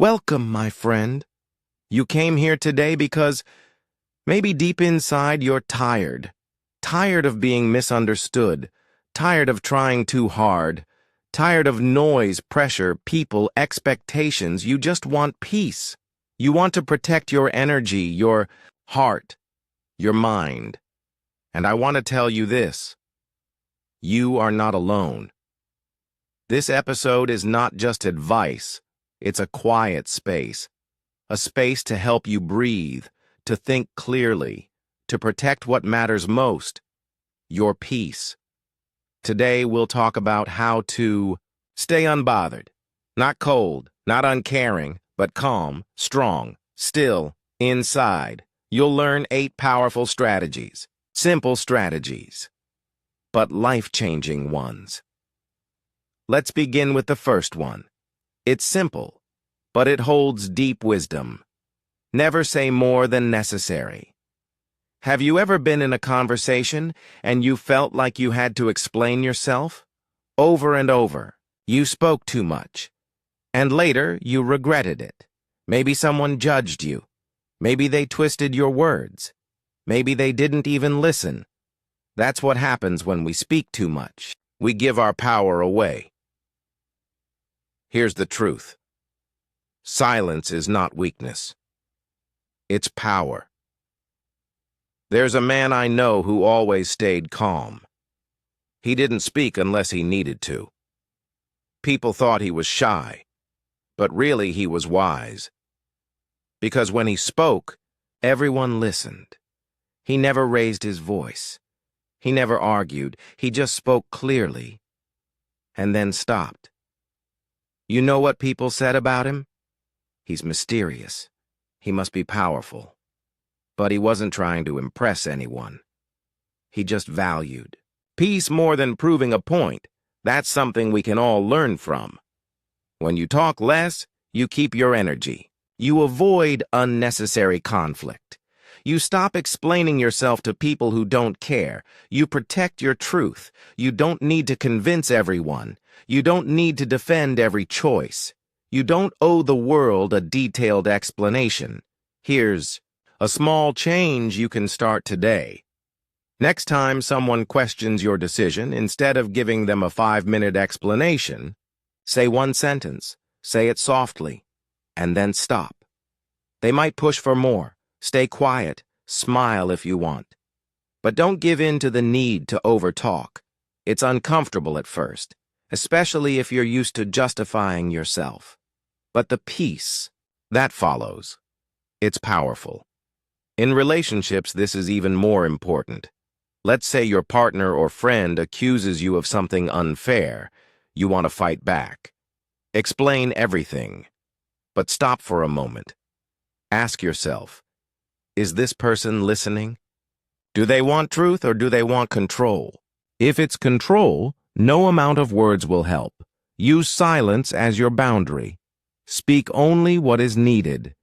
Welcome, my friend. You came here today because maybe deep inside you're tired. Tired of being misunderstood. Tired of trying too hard. Tired of noise, pressure, people, expectations. You just want peace. You want to protect your energy, your heart, your mind. And I want to tell you this. You are not alone. This episode is not just advice. It's a quiet space. A space to help you breathe, to think clearly, to protect what matters most, your peace. Today we'll talk about how to stay unbothered, not cold, not uncaring, but calm, strong, still, inside. You'll learn 8 powerful strategies, simple strategies, but life-changing ones. Let's begin with the first one. It's simple, but it holds deep wisdom. Never say more than necessary. Have you ever been in a conversation and you felt like you had to explain yourself? Over and over, you spoke too much. And later, you regretted it. Maybe someone judged you. Maybe they twisted your words. Maybe they didn't even listen. That's what happens when we speak too much. We give our power away. Here's the truth. Silence is not weakness. It's power. There's a man I know who always stayed calm. He didn't speak unless he needed to. People thought he was shy, but really he was wise. Because when he spoke, everyone listened. He never raised his voice. He never argued. He just spoke clearly, and then stopped. You know what people said about him? He's mysterious. He must be powerful. But he wasn't trying to impress anyone. He just valued peace more than proving a point. That's something we can all learn from. When you talk less, you keep your energy. You avoid unnecessary conflict. You stop explaining yourself to people who don't care. You protect your truth. You don't need to convince everyone. You don't need to defend every choice. You don't owe the world a detailed explanation. Here's a small change you can start today. Next time someone questions your decision, instead of giving them a 5-minute explanation, say one sentence, say it softly, and then stop. They might push for more. Stay quiet, smile if you want. But don't give in to the need to overtalk. It's uncomfortable at first, especially if you're used to justifying yourself. But the peace that follows, it's powerful. In relationships, this is even more important. Let's say your partner or friend accuses you of something unfair. You want to fight back. Explain everything. But stop for a moment. Ask yourself, is this person listening? Do they want truth or do they want control? If it's control, no amount of words will help. Use silence as your boundary. Speak only what is needed.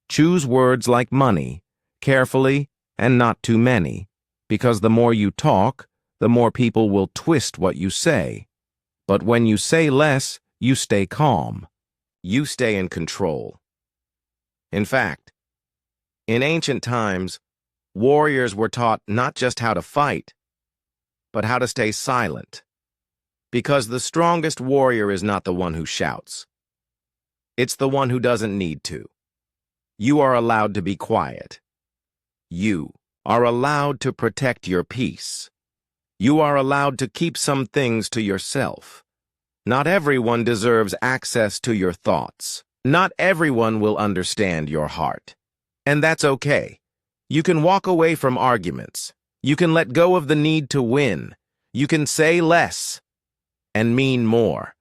Choose words like money, carefully and not too many, because the more you talk, the more people will twist what you say. But when you say less, you stay calm. You stay in control. In fact, in ancient times, warriors were taught not just how to fight, but how to stay silent. Because the strongest warrior is not the one who shouts. It's the one who doesn't need to. You are allowed to be quiet. You are allowed to protect your peace. You are allowed to keep some things to yourself. Not everyone deserves access to your thoughts. Not everyone will understand your heart. And that's okay. You can walk away from arguments. You can let go of the need to win. You can say less and mean more.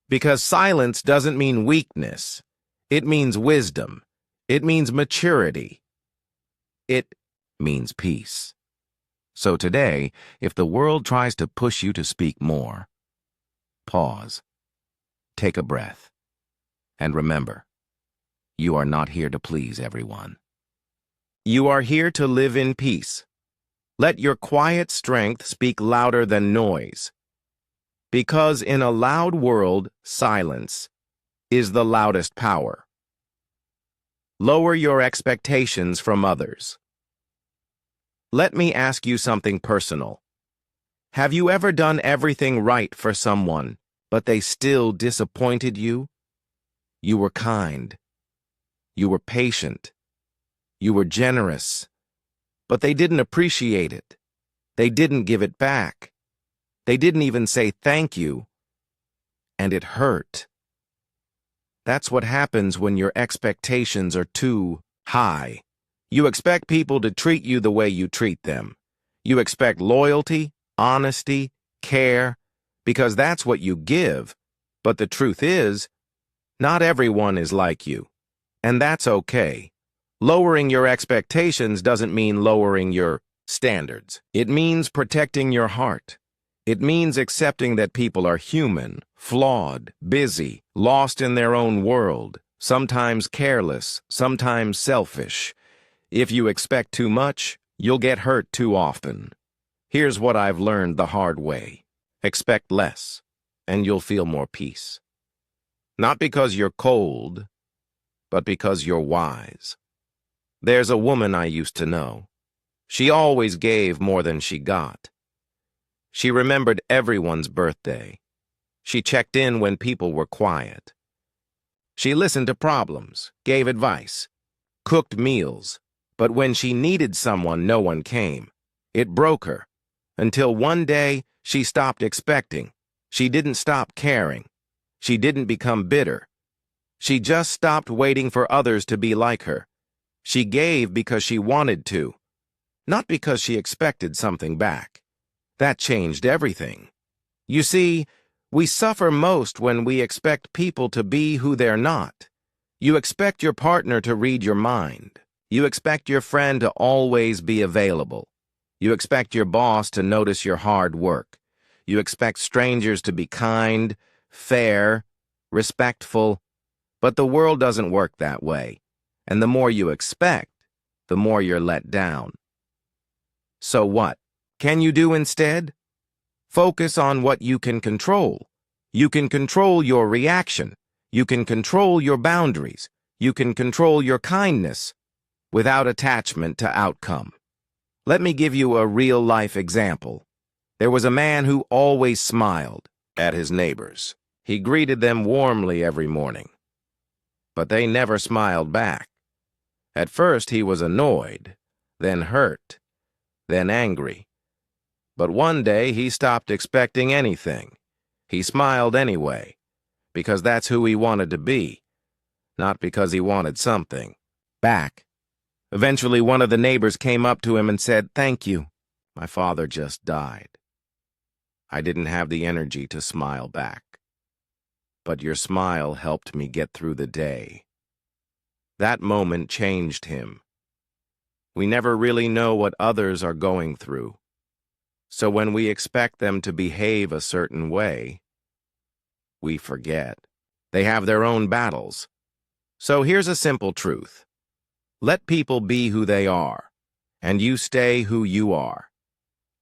Because silence doesn't mean weakness. It means wisdom. It means maturity. It means peace. So today, if the world tries to push you to speak more, pause. Take a breath. And remember, you are not here to please everyone. You are here to live in peace. Let your quiet strength speak louder than noise. Because in a loud world, silence is the loudest power. Lower your expectations from others. Let me ask you something personal. Have you ever done everything right for someone, but they still disappointed you? You were kind. You were patient. You were generous. But they didn't appreciate it. They didn't give it back. They didn't even say thank you. And it hurt. That's what happens when your expectations are too high. You expect people to treat you the way you treat them. You expect loyalty, honesty, care, because that's what you give. But the truth is, not everyone is like you. And that's okay. Lowering your expectations doesn't mean lowering your standards. It means protecting your heart. It means accepting that people are human, flawed, busy, lost in their own world, sometimes careless, sometimes selfish. If you expect too much, you'll get hurt too often. Here's what I've learned the hard way. Expect less, and you'll feel more peace. Not because you're cold, but because you're wise. There's a woman I used to know. She always gave more than she got. She remembered everyone's birthday. She checked in when people were quiet. She listened to problems, gave advice, cooked meals, but when she needed someone, no one came. It broke her, until one day she stopped expecting. She didn't stop caring. She didn't become bitter. She just stopped waiting for others to be like her. She gave because she wanted to, not because she expected something back. That changed everything. You see, we suffer most when we expect people to be who they're not. You expect your partner to read your mind. You expect your friend to always be available. You expect your boss to notice your hard work. You expect strangers to be kind, fair, respectful. But the world doesn't work that way. And the more you expect, the more you're let down. So what can you do instead? Focus on what you can control. You can control your reaction. You can control your boundaries. You can control your kindness without attachment to outcome. Let me give you a real-life example. There was a man who always smiled at his neighbors. He greeted them warmly every morning. But they never smiled back. At first he was annoyed, then hurt, then angry. But one day he stopped expecting anything. He smiled anyway, because that's who he wanted to be, not because he wanted something back. Eventually one of the neighbors came up to him and said, "Thank you. My father just died. I didn't have the energy to smile back. But your smile helped me get through the day." That moment changed him. We never really know what others are going through. So when we expect them to behave a certain way, we forget. They have their own battles. So here's a simple truth. Let people be who they are, and you stay who you are.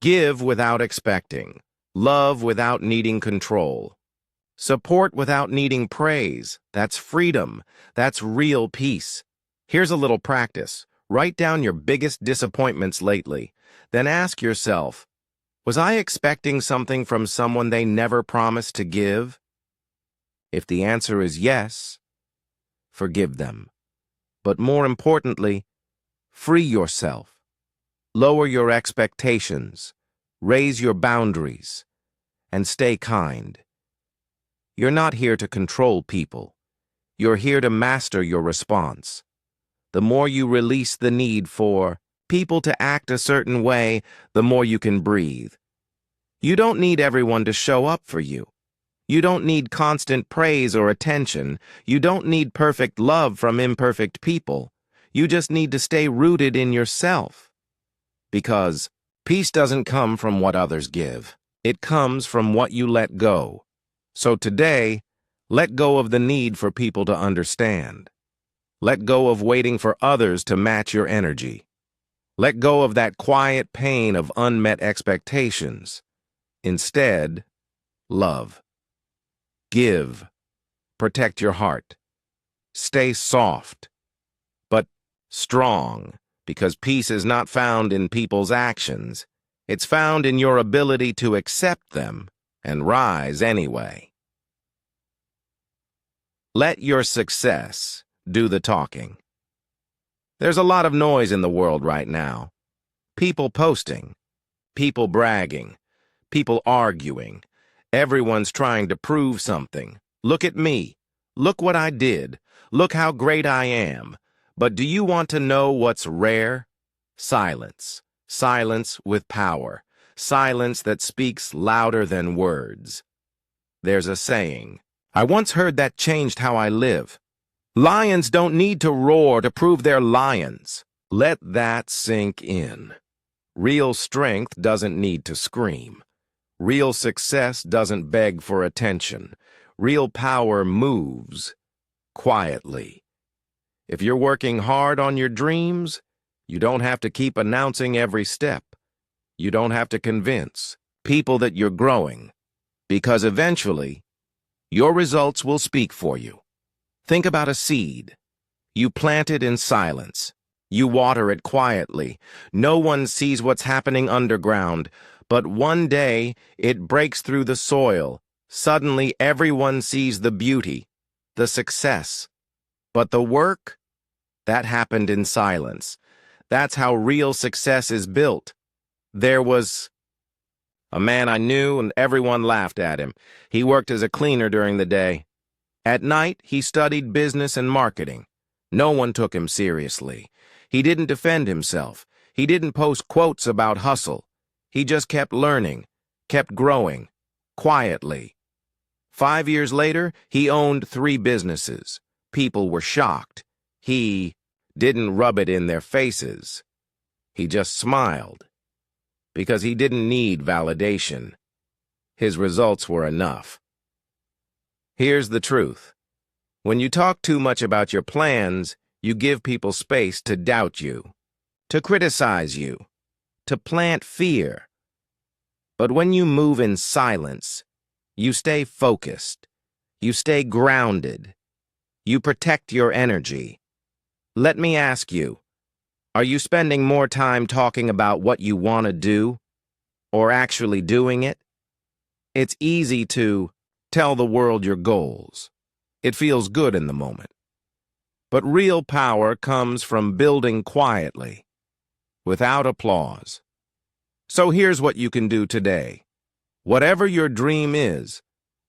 Give without expecting. Love without needing control. Support without needing praise. That's freedom. That's real peace. Here's a little practice. Write down your biggest disappointments lately. Then ask yourself, was I expecting something from someone they never promised to give? If the answer is yes, forgive them. But more importantly, free yourself. Lower your expectations. Raise your boundaries. And stay kind. You're not here to control people. You're here to master your response. The more you release the need for people to act a certain way, the more you can breathe. You don't need everyone to show up for you. You don't need constant praise or attention. You don't need perfect love from imperfect people. You just need to stay rooted in yourself. Because peace doesn't come from what others give. It comes from what you let go. So today, let go of the need for people to understand. Let go of waiting for others to match your energy. Let go of that quiet pain of unmet expectations. Instead, love. Give. Protect your heart. Stay soft. But Strong, because peace is not found in people's actions. It's found in your ability to accept them and rise anyway. Let your success do the talking. There's a lot of noise in the world right now. People posting, people bragging, people arguing. Everyone's trying to prove something. Look at me. Look what I did. Look how great I am. But do you want to know what's rare? Silence. Silence with power. Silence that speaks louder than words. There's a saying. I once heard that changed how I live. Lions don't need to roar to prove they're lions. Let that sink in. Real strength doesn't need to scream. Real success doesn't beg for attention. Real power moves quietly. If you're working hard on your dreams, you don't have to keep announcing every step. You don't have to convince people that you're growing, because eventually, your results will speak for you. Think about a seed. You plant it in silence. You water it quietly. No one sees what's happening underground, but one day it breaks through the soil. Suddenly everyone sees the beauty, the success. But the work? That happened in silence. That's how real success is built. There was a man I knew, and everyone laughed at him. He worked as a cleaner during the day. At night, he studied business and marketing. No one took him seriously. He didn't defend himself. He didn't post quotes about hustle. He just kept learning, kept growing, quietly. 5 years later, he owned 3 businesses. People were shocked. He didn't rub it in their faces. He just smiled. Because he didn't need validation. His results were enough. Here's the truth. When you talk too much about your plans, you give people space to doubt you, to criticize you, to plant fear. But when you move in silence, you stay focused, you stay grounded, you protect your energy. Let me ask you, are you spending more time talking about what you want to do, or actually doing it? It's easy to tell the world your goals. It feels good in the moment. But real power comes from building quietly, without applause. So here's what you can do today. Whatever your dream is,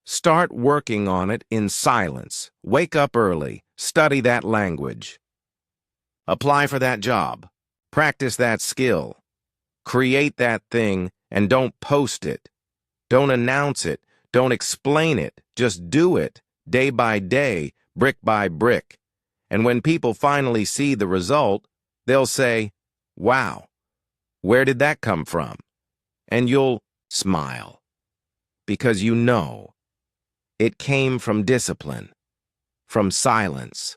start working on it in silence. Wake up early. Study that language. Apply for that job. Practice that skill. Create that thing and don't post it. Don't announce it. Don't explain it. Just do it, day by day, brick by brick. And when people finally see the result, they'll say, "Wow, where did that come from?" And you'll smile. Because you know it came from discipline, from silence,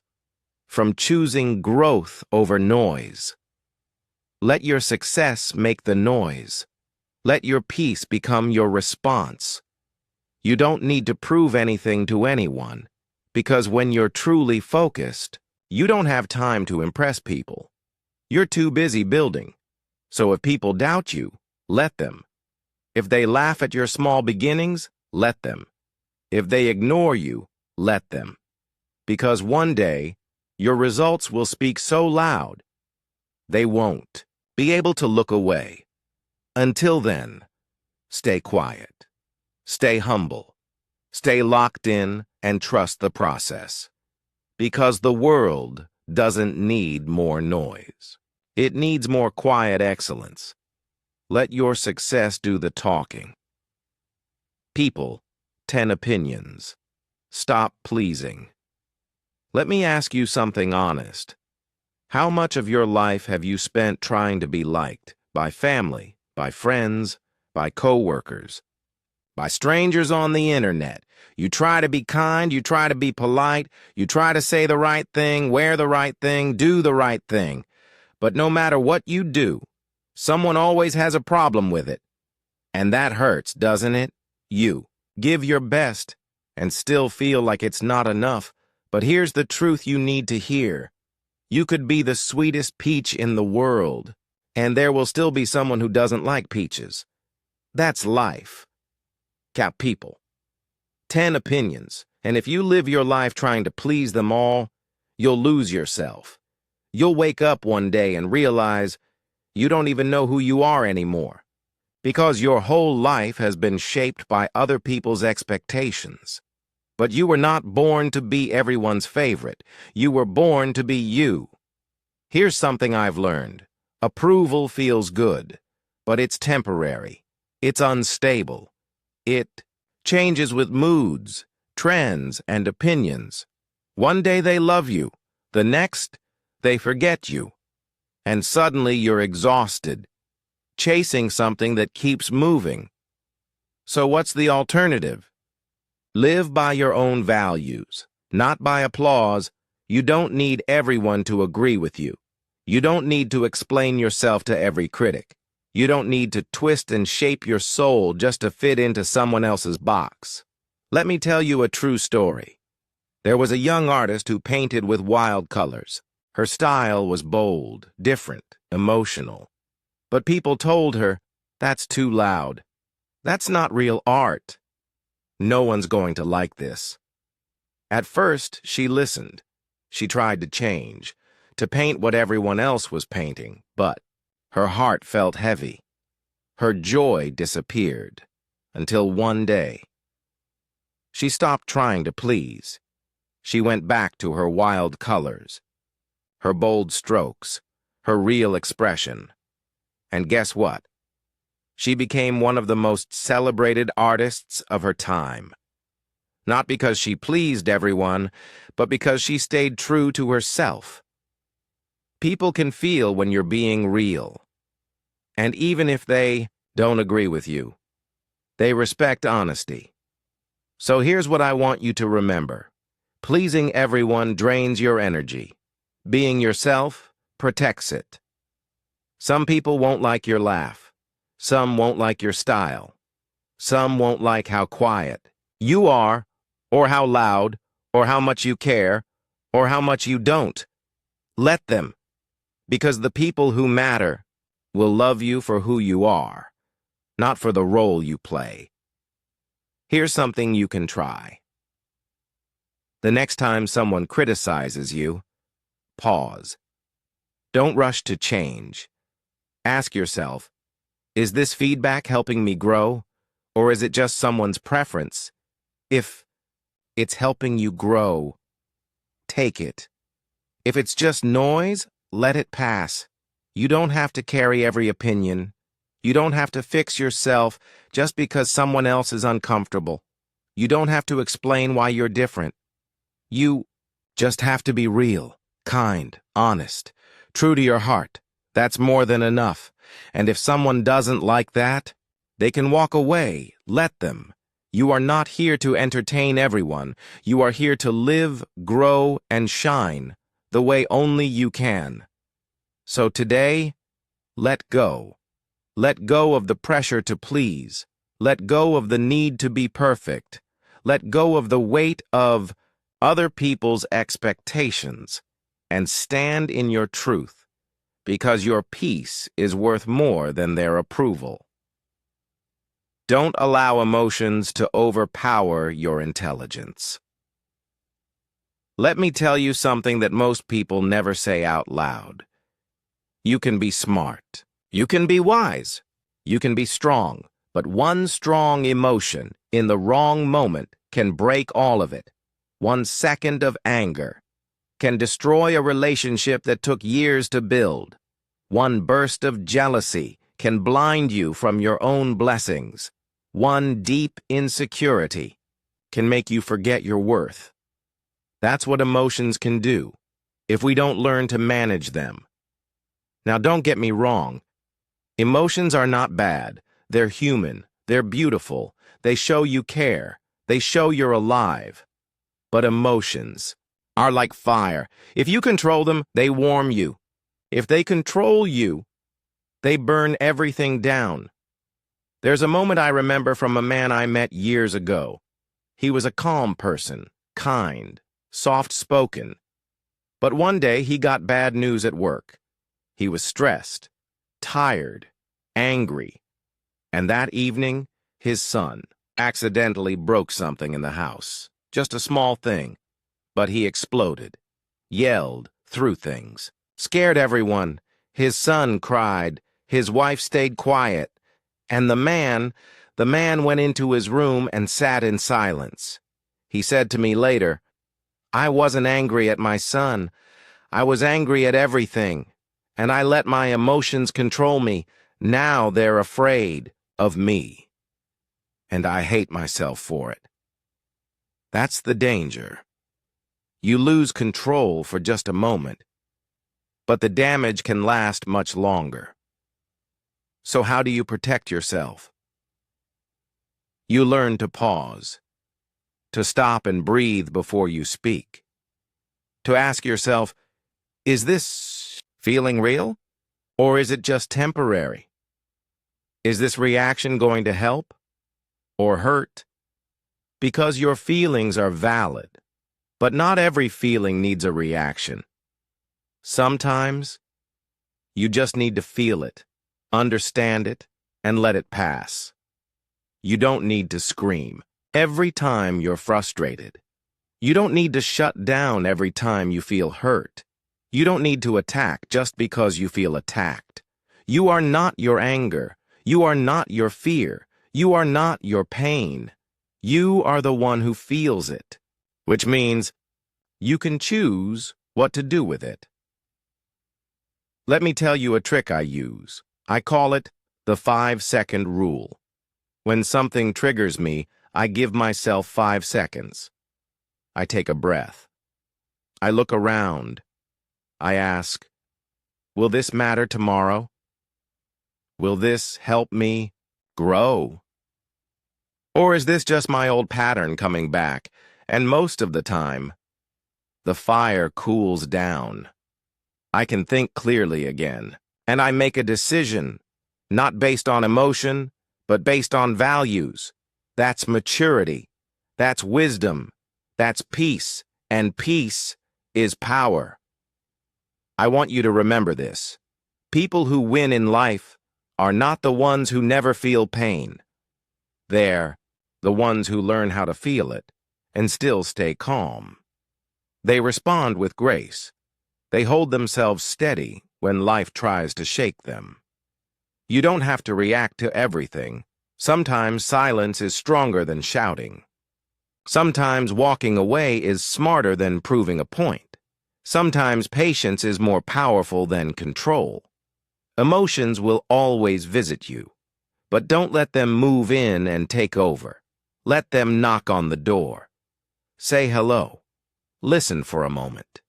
from choosing growth over noise. Let your success make the noise. Let your peace become your response. You don't need to prove anything to anyone, because when you're truly focused, you don't have time to impress people. You're too busy building. So if people doubt you, let them. If they laugh at your small beginnings, let them. If they ignore you, let them. Because one day, your results will speak so loud, they won't be able to look away. Until then, stay quiet, stay humble, stay locked in, and trust the process. Because the world doesn't need more noise. It needs more quiet excellence. Let your success do the talking. People, 10 opinions. Stop pleasing. Let me ask you something honest. How much of your life have you spent trying to be liked by family, by friends, by coworkers, by strangers on the internet? You try to be kind, you try to be polite, you try to say the right thing, wear the right thing, do the right thing. But no matter what you do, someone always has a problem with it. And that hurts, doesn't it? You give your best and still feel like it's not enough. But here's the truth you need to hear. You could be the sweetest peach in the world, and there will still be someone who doesn't like peaches. That's life. Cap people. 10 opinions, and if you live your life trying to please them all, you'll lose yourself. You'll wake up one day and realize you don't even know who you are anymore, because your whole life has been shaped by other people's expectations. But you were not born to be everyone's favorite. You were born to be you. Here's something I've learned. Approval feels good, but it's temporary. It's unstable. It changes with moods, trends, and opinions. One day they love you. The next, they forget you. And suddenly you're exhausted, chasing something that keeps moving. So what's the alternative? Live by your own values, not by applause. You don't need everyone to agree with you. You don't need to explain yourself to every critic. You don't need to twist and shape your soul just to fit into someone else's box. Let me tell you a true story. There was a young artist who painted with wild colors. Her style was bold, different, emotional. But people told her, "That's too loud. That's not real art. No one's going to like this." At first, she listened. She tried to change, to paint what everyone else was painting, but her heart felt heavy. Her joy disappeared, until one day. She stopped trying to please. She went back to her wild colors, her bold strokes, her real expression. And guess what? She became one of the most celebrated artists of her time. Not because she pleased everyone, but because she stayed true to herself. People can feel when you're being real. And even if they don't agree with you, they respect honesty. So here's what I want you to remember. Pleasing everyone drains your energy. Being yourself protects it. Some people won't like your laugh. Some won't like your style. Some won't like how quiet you are, or how loud, or how much you care, or how much you don't. Let them, because the people who matter will love you for who you are, not for the role you play. Here's something you can try. The next time someone criticizes you, pause. Don't rush to change. Ask yourself, is this feedback helping me grow, or is it just someone's preference? If it's helping you grow, take it. If it's just noise, let it pass. You don't have to carry every opinion. You don't have to fix yourself just because someone else is uncomfortable. You don't have to explain why you're different. You just have to be real, kind, honest, true to your heart. That's more than enough. And if someone doesn't like that, they can walk away. Let them. You are not here to entertain everyone. You are here to live, grow, and shine the way only you can. So today, let go. Let go of the pressure to please. Let go of the need to be perfect. Let go of the weight of other people's expectations, and stand in your truth. Because your peace is worth more than their approval. Don't allow emotions to overpower your intelligence. Let me tell you something that most people never say out loud. You can be smart. You can be wise. You can be strong. But one strong emotion in the wrong moment can break all of it. 1 second of anger can destroy a relationship that took years to build. One burst of jealousy can blind you from your own blessings. One deep insecurity can make you forget your worth. That's what emotions can do if we don't learn to manage them. Now, don't get me wrong. Emotions are not bad. They're human. They're beautiful. They show you care. They show you're alive. But emotions are like fire. If you control them, they warm you. If they control you, they burn everything down. There's a moment I remember from a man I met years ago. He was a calm person, kind, soft-spoken. But one day he got bad news at work. He was stressed, tired, angry, and that evening, his son accidentally broke something in the house. Just a small thing, but he exploded, yelled, threw things, scared everyone. His son cried, his wife stayed quiet, and the man went into his room and sat in silence. He said to me later, "I wasn't angry at my son. I was angry at everything, and I let my emotions control me. Now they're afraid of me, and I hate myself for it." That's the danger. You lose control for just a moment, but the damage can last much longer. So how do you protect yourself? You learn to pause, to stop and breathe before you speak, to ask yourself, is this feeling real, or is it just temporary? Is this reaction going to help or hurt? Because your feelings are valid, but not every feeling needs a reaction. Sometimes, you just need to feel it, understand it, and let it pass. You don't need to scream every time you're frustrated. You don't need to shut down every time you feel hurt. You don't need to attack just because you feel attacked. You are not your anger. You are not your fear. You are not your pain. You are the one who feels it, which means you can choose what to do with it. Let me tell you a trick I use. I call it the 5-second rule. When something triggers me, I give myself 5 seconds. I take a breath. I look around. I ask, will this matter tomorrow? Will this help me grow? Or is this just my old pattern coming back? And most of the time, the fire cools down. I can think clearly again, and I make a decision, not based on emotion, but based on values. That's maturity. That's wisdom. That's peace. And peace is power. I want you to remember this. People who win in life are not the ones who never feel pain. They're the ones who learn how to feel it and still stay calm. They respond with grace. They hold themselves steady when life tries to shake them. You don't have to react to everything. Sometimes silence is stronger than shouting. Sometimes walking away is smarter than proving a point. Sometimes patience is more powerful than control. Emotions will always visit you, but don't let them move in and take over. Let them knock on the door. Say hello. Listen for a moment.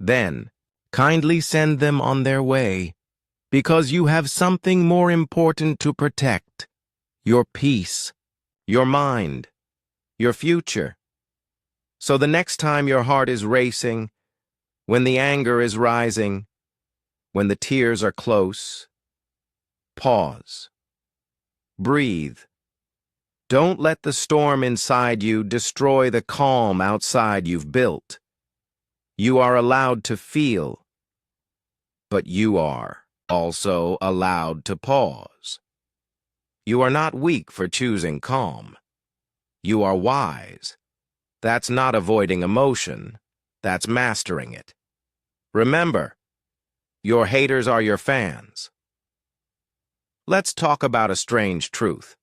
Then, kindly send them on their way, because you have something more important to protect. Your peace, your mind, your future. So the next time your heart is racing, when the anger is rising, when the tears are close, pause. Breathe. Don't let the storm inside you destroy the calm outside you've built. You are allowed to feel, but you are also allowed to pause. You are not weak for choosing calm. You are wise. That's not avoiding emotion. That's mastering it. Remember, your haters are your fans. Let's talk about a strange truth.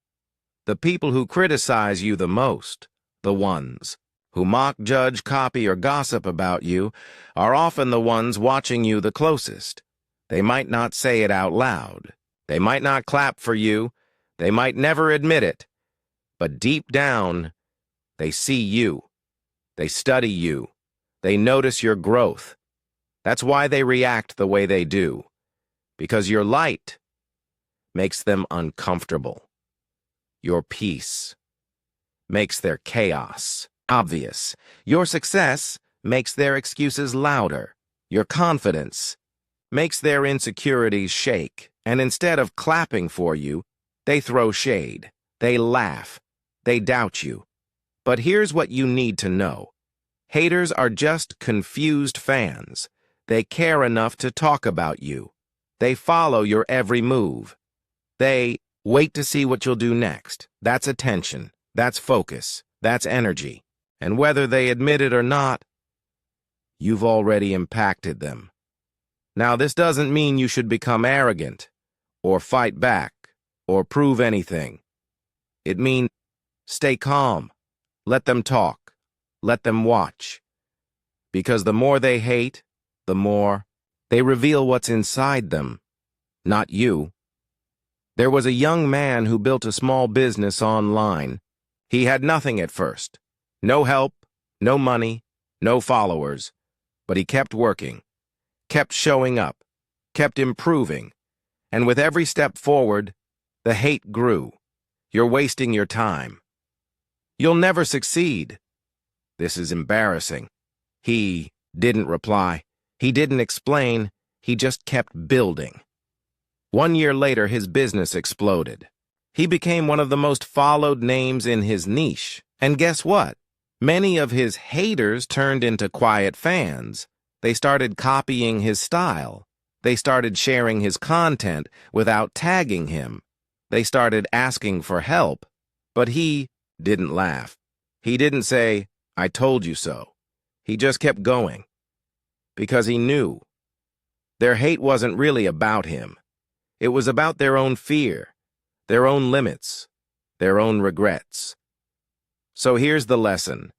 The people who criticize you the most, the ones who mock, judge, copy, or gossip about you, are often the ones watching you the closest. They might not say it out loud. They might not clap for you. They might never admit it. But deep down, they see you. They study you. They notice your growth. That's why they react the way they do. Because your light makes them uncomfortable. Your peace makes their chaos obvious. Your success makes their excuses louder. Your confidence makes their insecurities shake. And instead of clapping for you, they throw shade. They laugh. They doubt you. But here's what you need to know. Haters are just confused fans. They care enough to talk about you. They follow your every move. They wait to see what you'll do next. That's attention. That's focus. That's energy. And whether they admit it or not, you've already impacted them. Now, this doesn't mean you should become arrogant, or fight back, or prove anything. It means stay calm. Let them talk. Let them watch. Because the more they hate, the more they reveal what's inside them, not you. There was a young man who built a small business online. He had nothing at first. No help, no money, no followers. But he kept working, kept showing up, kept improving. And with every step forward, the hate grew. You're wasting your time. You'll never succeed. This is embarrassing. He didn't reply. He didn't explain. He just kept building. 1 year later, his business exploded. He became one of the most followed names in his niche. And guess what? Many of his haters turned into quiet fans. They started copying his style. They started sharing his content without tagging him. They started asking for help. But he didn't laugh. He didn't say, "I told you so." He just kept going. Because he knew. Their hate wasn't really about him. It was about their own fear, their own limits, their own regrets. So here's the lesson.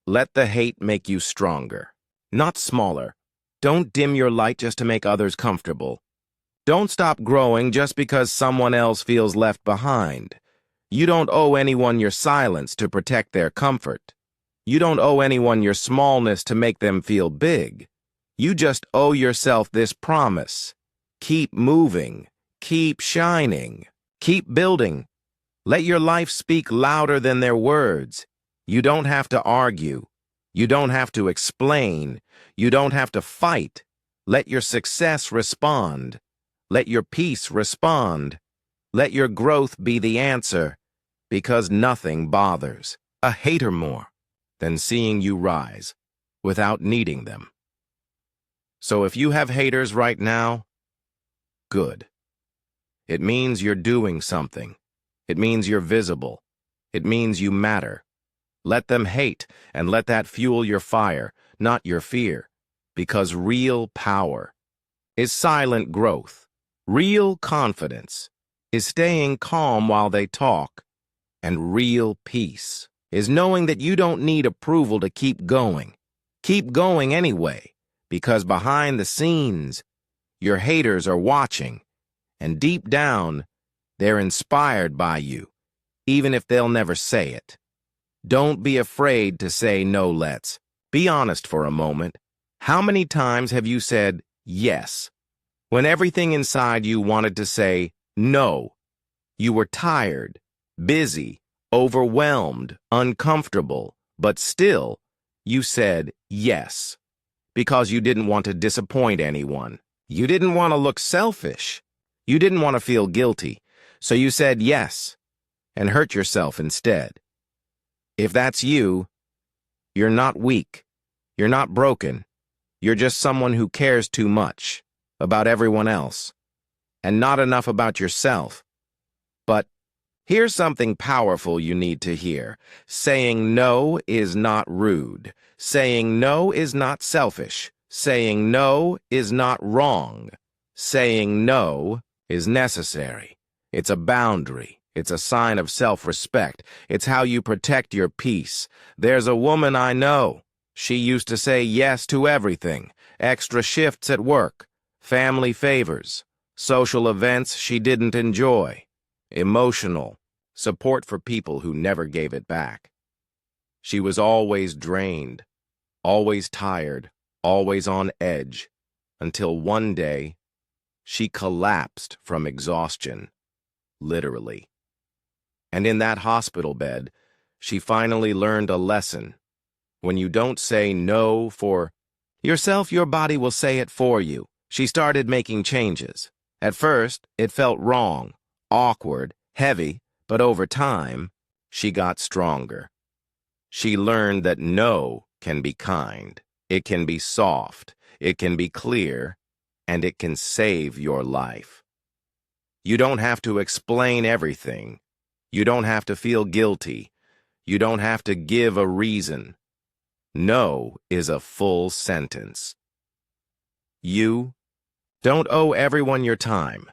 Let the hate make you stronger, not smaller. Don't dim your light just to make others comfortable. Don't stop growing just because someone else feels left behind. You don't owe anyone your silence to protect their comfort. You don't owe anyone your smallness to make them feel big. You just owe yourself this promise. Keep moving. Keep shining. Keep building. Let your life speak louder than their words. You don't have to argue. You don't have to explain. You don't have to fight. Let your success respond. Let your peace respond. Let your growth be the answer, because nothing bothers a hater more than seeing you rise without needing them. So if you have haters right now, good. It means you're doing something. It means you're visible. It means you matter. Let them hate, and let that fuel your fire, not your fear, because real power is silent growth. Real confidence is staying calm while they talk, and real peace is knowing that you don't need approval to keep going. Keep going anyway, because behind the scenes, your haters are watching, and deep down, they're inspired by you, even if they'll never say it. Don't be afraid to say no, let's. Be honest for a moment. How many times have you said yes when everything inside you wanted to say no? You were tired, busy, overwhelmed, uncomfortable, but still, you said yes because you didn't want to disappoint anyone. You didn't want to look selfish. You didn't want to feel guilty. So you said yes and hurt yourself instead. If that's you, you're not weak. You're not broken. You're just someone who cares too much about everyone else and not enough about yourself. But here's something powerful you need to hear. Saying no is not rude. Saying no is not selfish. Saying no is not wrong. Saying no is necessary. It's a boundary. It's a sign of self-respect. It's how you protect your peace. There's a woman I know. She used to say yes to everything. Extra shifts at work, family favors, social events she didn't enjoy, emotional support for people who never gave it back. She was always drained, always tired, always on edge, until one day she collapsed from exhaustion, literally. And in that hospital bed, she finally learned a lesson. When you don't say no for yourself, your body will say it for you. She started making changes. At first, it felt wrong, awkward, heavy, but over time, she got stronger. She learned that no can be kind. It can be soft. It can be clear. And it can save your life. You don't have to explain everything. You don't have to feel guilty. You don't have to give a reason. No is a full sentence. You don't owe everyone your time,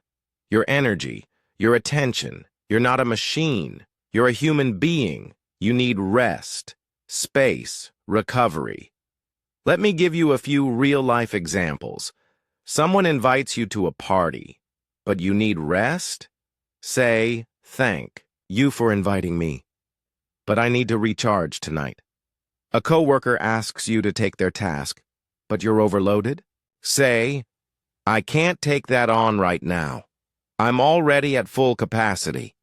your energy, your attention. You're not a machine. You're a human being. You need rest, space, recovery. Let me give you a few real-life examples. Someone invites you to a party, but you need rest? Say, thank you for inviting me, but I need to recharge tonight. A coworker asks you to take their task, but you're overloaded? Say, I can't take that on right now. I'm already at full capacity.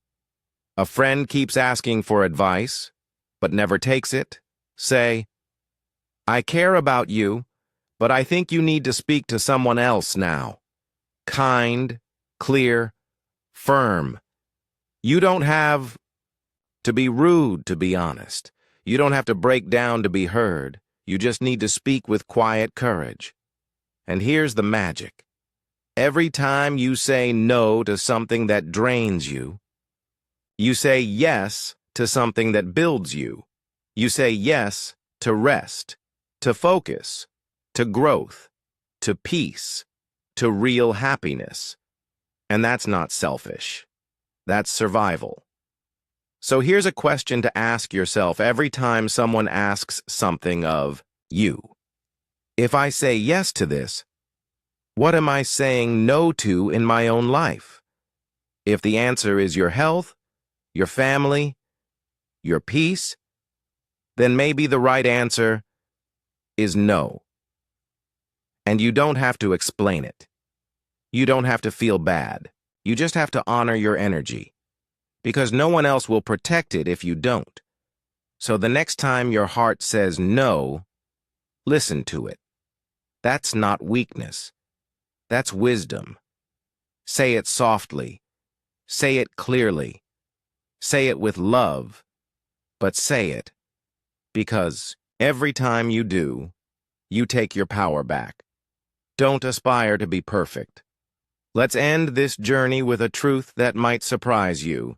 A friend keeps asking for advice, but never takes it. Say, I care about you, but I think you need to speak to someone else now. Kind, clear, firm. You don't have to be rude, to be honest. You don't have to break down to be heard. You just need to speak with quiet courage. And here's the magic. Every time you say no to something that drains you, you say yes to something that builds you. You say yes to rest, to focus, to growth, to peace, to real happiness. And that's not selfish. That's survival. So here's a question to ask yourself every time someone asks something of you. If I say yes to this, what am I saying no to in my own life? If the answer is your health, your family, your peace, then maybe the right answer is no. And you don't have to explain it. You don't have to feel bad. You just have to honor your energy. Because no one else will protect it if you don't. So the next time your heart says no, listen to it. That's not weakness. That's wisdom. Say it softly. Say it clearly. Say it with love. But say it. Because every time you do, you take your power back. Don't aspire to be perfect. Let's end this journey with a truth that might surprise you.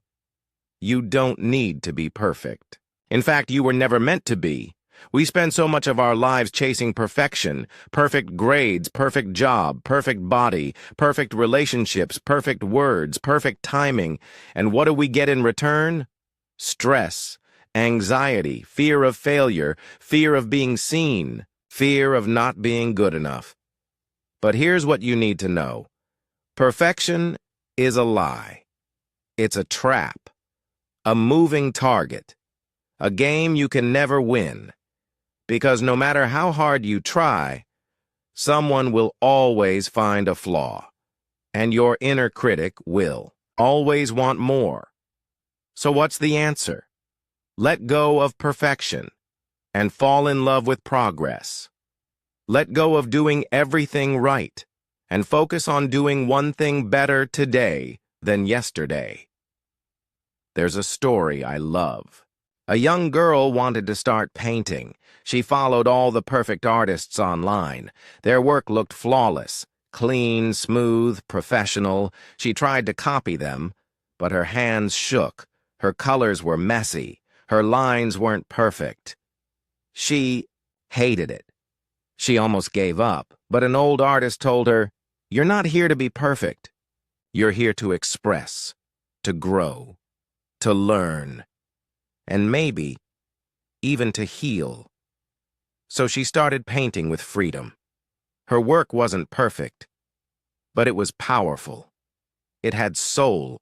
You don't need to be perfect. In fact, you were never meant to be. We spend so much of our lives chasing perfection, perfect grades, perfect job, perfect body, perfect relationships, perfect words, perfect timing. And what do we get in return? Stress, anxiety, fear of failure, fear of being seen, fear of not being good enough. But here's what you need to know. Perfection is a lie. It's a trap. A moving target, a game you can never win, because no matter how hard you try, someone will always find a flaw, and your inner critic will always want more. So what's the answer? Let go of perfection and fall in love with progress. Let go of doing everything right and focus on doing one thing better today than yesterday. There's a story I love. A young girl wanted to start painting. She followed all the perfect artists online. Their work looked flawless, clean, smooth, professional. She tried to copy them, but her hands shook. Her colors were messy. Her lines weren't perfect. She hated it. She almost gave up, but an old artist told her, "You're not here to be perfect. You're here to express, to grow, to learn, and maybe even to heal." So she started painting with freedom. Her work wasn't perfect, but it was powerful. It had soul.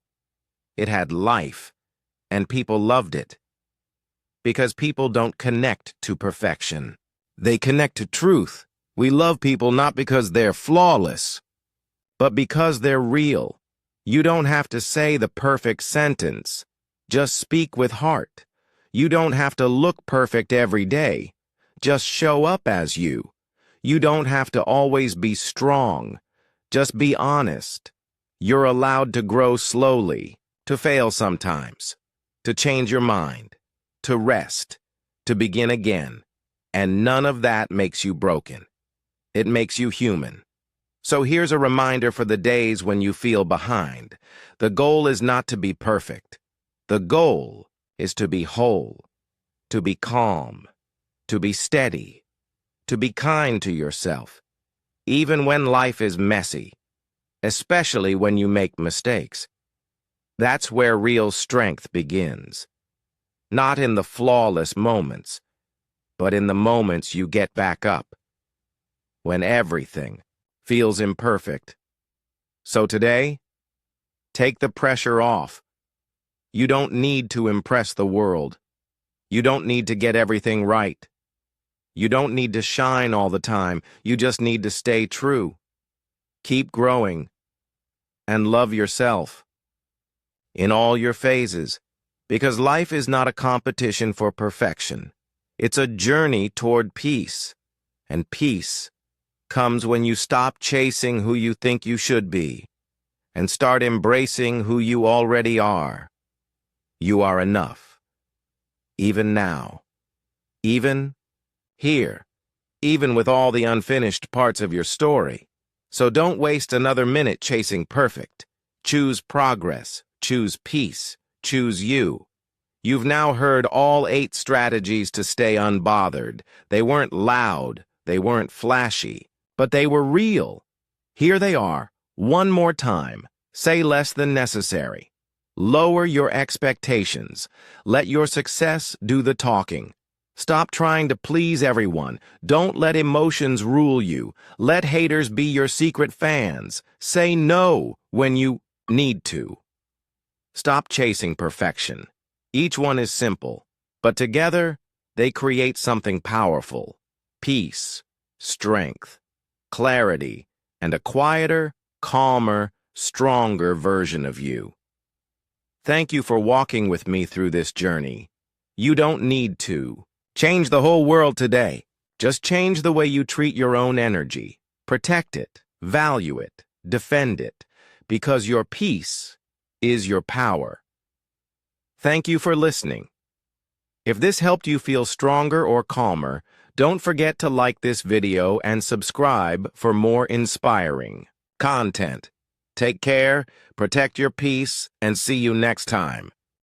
It had life, and people loved it. Because people don't connect to perfection. They connect to truth. We love people not because they're flawless, but because they're real. You don't have to say the perfect sentence. Just speak with heart. You don't have to look perfect every day. Just show up as you. You don't have to always be strong. Just be honest. You're allowed to grow slowly, to fail sometimes, to change your mind, to rest, to begin again. And none of that makes you broken. It makes you human. So here's a reminder for the days when you feel behind. The goal is not to be perfect. The goal is to be whole, to be calm, to be steady, to be kind to yourself, even when life is messy, especially when you make mistakes. That's where real strength begins. Not in the flawless moments, but in the moments you get back up, when everything feels imperfect. So today, take the pressure off. You don't need to impress the world. You don't need to get everything right. You don't need to shine all the time. You just need to stay true. Keep growing and love yourself in all your phases, because life is not a competition for perfection. It's a journey toward peace, and peace comes when you stop chasing who you think you should be and start embracing who you already are. You are enough. Even now. Even here. Even with all the unfinished parts of your story. So don't waste another minute chasing perfect. Choose progress. Choose peace. Choose you. You've now heard all 8 strategies to stay unbothered. They weren't loud. They weren't flashy. But they were real. Here they are. One more time. Say less than necessary. Lower your expectations. Let your success do the talking. Stop trying to please everyone. Don't let emotions rule you. Let haters be your secret fans. Say no when you need to. Stop chasing perfection. Each one is simple, but together they create something powerful. Peace, strength, clarity, and a quieter, calmer, stronger version of you. Thank you for walking with me through this journey. You don't need to change the whole world today. Just change the way you treat your own energy. Protect it, value it, defend it, because your peace is your power. Thank you for listening. If this helped you feel stronger or calmer, don't forget to like this video and subscribe for more inspiring content. Take care, protect your peace, and see you next time.